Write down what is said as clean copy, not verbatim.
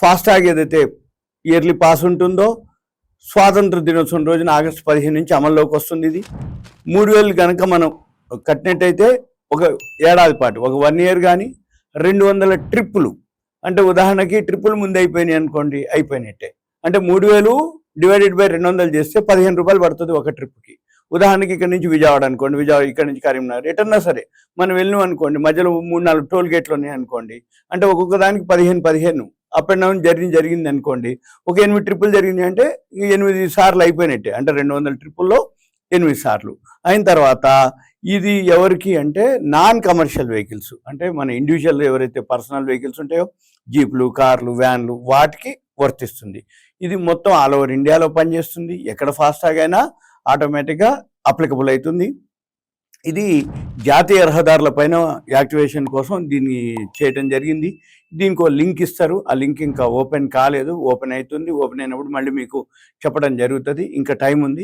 FASTag ఏదైతే yearly pass ఉంటుందో స్వాతంత్ర దినోత్సవం రోజున ఆగస్టు 15 నుంచి అమల్లోకి వస్తుంది. ఇది 3000 కనుక మనం కట్టినట్టయితే ఒక ఏడాది పాటు ఒక 1 ఇయర్ కానీ 200 ట్రిప్పులు, అంటే ఉదాహరణకి ట్రిప్పులు ముందు అయిపోయినాయి అనుకోండి, అయిపోయినట్టే. అంటే 3000 డివైడెడ్ బై 200 చేస్తే 15 రూపాయలు పడుతుంది ఒక ట్రిప్కి. ఉదాహరణకి ఇక్కడ నుంచి విజయవాడ అనుకోండి, విజయవాడ ఇక్కడ నుంచి కరీంనగర్ ఎటన్నా సరే మనం వెళ్ళినాం అనుకోండి, మధ్యలో 3-4 టోల్ గేట్లు ఉన్నాయి అనుకోండి, అంటే ఒక్కొక్క దానికి 15 అప్ అండ్ డౌన్ జరిగింది అనుకోండి. ఒక 8 ట్రిప్పులు జరిగింది అంటే 8 సార్లు అయిపోయినట్టే. అంటే 200 ట్రిప్పుల్లో 8 సార్లు అయిన తర్వాత ఇది ఎవరికి అంటే నాన్ కమర్షియల్ వెహికల్స్, అంటే మన ఇండివిజువల్ ఎవరైతే పర్సనల్ వెహికల్స్ ఉంటాయో జీప్లు, కార్లు, వ్యాన్లు వాటికి వర్తిస్తుంది. ఇది మొత్తం ఆల్ ఓవర్ ఇండియాలో పనిచేస్తుంది. ఎక్కడ ఫాస్టాగ్ అయినా ఆటోమేటిక్గా అప్లికబుల్ అవుతుంది. ఇది జాతీయ రహదారుల పైన యాక్టివేషన్ కోసం దీన్ని చేయటం జరిగింది. దీనికి లింక్ ఇస్తారు. ఆ లింక్ ఇంకా ఓపెన్ కాలేదు, ఓపెన్ అవుతుంది. ఓపెన్ అయినప్పుడు మళ్ళీ మీకు చెప్పడం జరుగుతుంది. ఇంకా టైం ఉంది.